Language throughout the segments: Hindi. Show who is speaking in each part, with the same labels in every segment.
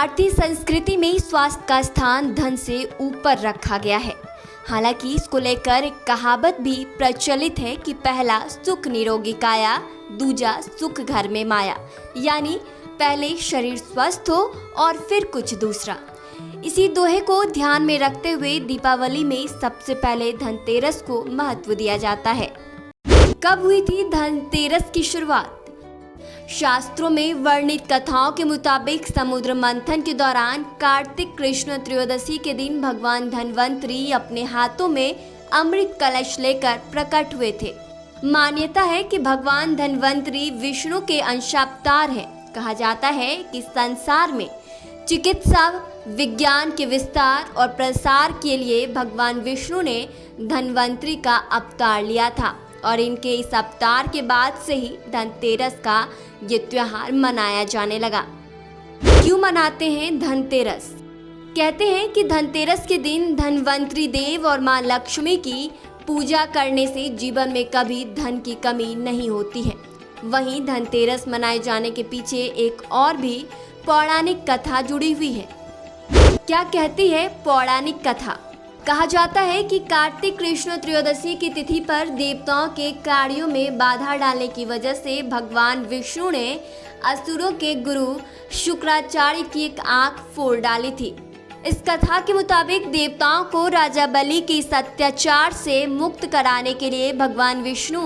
Speaker 1: भारतीय संस्कृति में स्वास्थ्य का स्थान धन से ऊपर रखा गया है। हालांकि इसको लेकर एक कहावत भी प्रचलित है कि पहला सुख निरोगी काया, दूजा सुख घर में माया, यानी पहले शरीर स्वस्थ हो और फिर कुछ दूसरा। इसी दोहे को ध्यान में रखते हुए दीपावली में सबसे पहले धनतेरस को महत्व दिया जाता है। कब हुई थी धनतेरस की शुरुआत? शास्त्रों में वर्णित कथाओं के मुताबिक समुद्र मंथन के दौरान कार्तिक कृष्ण त्रयोदशी के दिन भगवान धन्वंतरी अपने हाथों में अमृत कलश लेकर प्रकट हुए थे। मान्यता है कि भगवान धन्वंतरी विष्णु के अंशावतार हैं। कहा जाता है कि संसार में चिकित्सा विज्ञान के विस्तार और प्रसार के लिए भगवान विष्णु ने धन्वंतरी का अवतार लिया था और इनके इस अवतार के बाद से ही धनतेरस का ये त्योहार मनाया जाने लगा। क्यों मनाते हैं धनतेरस? कहते हैं कि धनतेरस के दिन धन्वंतरी देव और मां लक्ष्मी की पूजा करने से जीवन में कभी धन की कमी नहीं होती है। वहीं धनतेरस मनाए जाने के पीछे एक और भी पौराणिक कथा जुड़ी हुई है। क्या कहती है पौराणिक कथा? कहा जाता है कि कार्तिक कृष्ण त्रयोदशी की तिथि पर देवताओं के कार्यों में बाधा डालने की वजह से भगवान विष्णु ने असुरों के गुरु शुक्राचार्य की एक आंख फोड़ डाली थी। इस कथा के मुताबिक देवताओं को राजा बलि के इस अत्याचार से मुक्त कराने के लिए भगवान विष्णु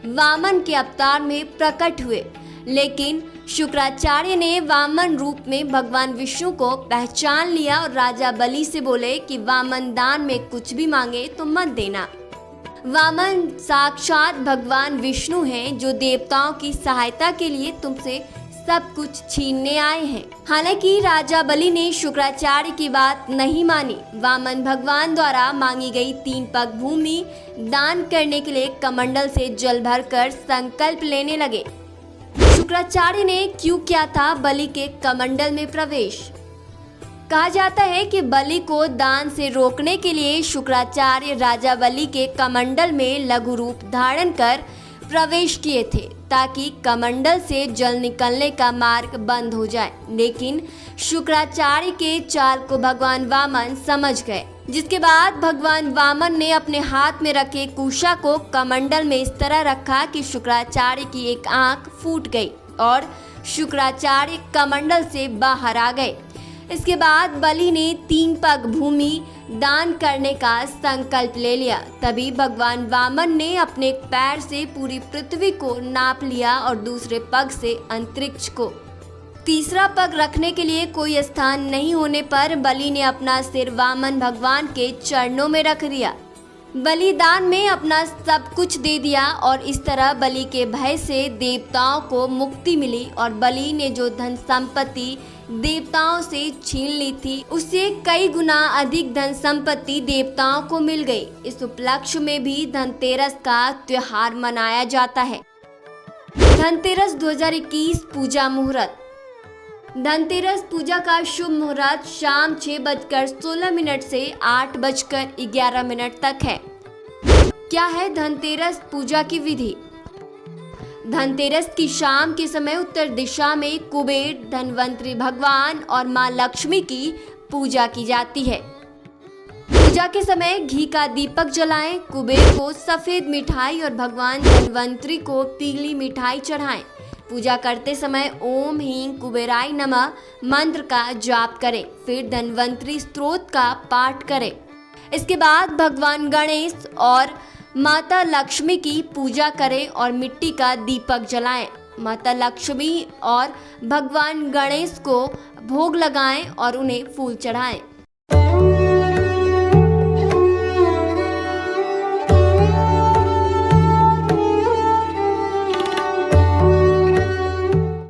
Speaker 1: वामन के अवतार में प्रकट हुए, लेकिन शुक्राचार्य ने वामन रूप में भगवान विष्णु को पहचान लिया और राजा बलि से बोले कि वामन दान में कुछ भी मांगे तो मत देना। वामन साक्षात भगवान विष्णु हैं जो देवताओं की सहायता के लिए तुमसे सब कुछ छीनने आए हैं। हालांकि राजा बलि ने शुक्राचार्य की बात नहीं मानी। वामन भगवान द्वारा मांगी गई 3 पग भूमि दान करने के लिए कमंडल से जल भरकर संकल्प लेने लगे। शुक्राचार्य ने क्यों किया था बलि के कमंडल में प्रवेश? कहा जाता है कि बलि को दान से रोकने के लिए शुक्राचार्य राजा बलि के कमंडल में लघु रूप धारण कर प्रवेश किए थे ताकि कमंडल से जल निकलने का मार्ग बंद हो जाए। लेकिन शुक्राचार्य के चाल को भगवान वामन समझ गए, जिसके बाद भगवान वामन ने अपने हाथ में रखे कुशा को कमंडल में इस तरह रखा कि शुक्राचार्य की एक आंख फूट गई और शुक्राचार्य कमंडल से बाहर आ गए। इसके बाद बलि ने 3 पग भूमि दान करने का संकल्प ले लिया। तभी भगवान वामन ने अपने पैर से पूरी पृथ्वी को नाप लिया और दूसरे पग से अंतरिक्ष को। तीसरा पग रखने के लिए कोई स्थान नहीं होने पर बलि ने अपना सिर वामन भगवान के चरणों में रख दिया। बलिदान में अपना सब कुछ दे दिया और इस तरह बलि के भय से देवताओं को मुक्ति मिली और बलि ने जो धन संपत्ति देवताओं से छीन ली थी उससे कई गुना अधिक धन संपत्ति देवताओं को मिल गई। इस उपलक्ष्य में भी धनतेरस का त्योहार मनाया जाता है। धनतेरस 2021 पूजा मुहूर्त। धनतेरस पूजा का शुभ मुहूर्त शाम 6:16 से 8:11 तक है। क्या है धनतेरस पूजा की विधि? धनतेरस की शाम के समय उत्तर दिशा में कुबेर, धन्वंतरी भगवान और मां लक्ष्मी की पूजा की जाती है। पूजा के समय घी का दीपक जलाएं, कुबेर को सफेद मिठाई और भगवान धन्वंतरी को पीली मिठाई चढ़ाएं। पूजा करते समय ओम ह्रीं कुबेराय नमः मंत्र का जाप करें, फिर धन्वंतरी स्तोत्र का पाठ करें। इसके बाद भगवान गणेश और माता लक्ष्मी की पूजा करें और मिट्टी का दीपक जलाएं। माता लक्ष्मी और भगवान गणेश को भोग लगाएं और उन्हें फूल चढ़ाएं।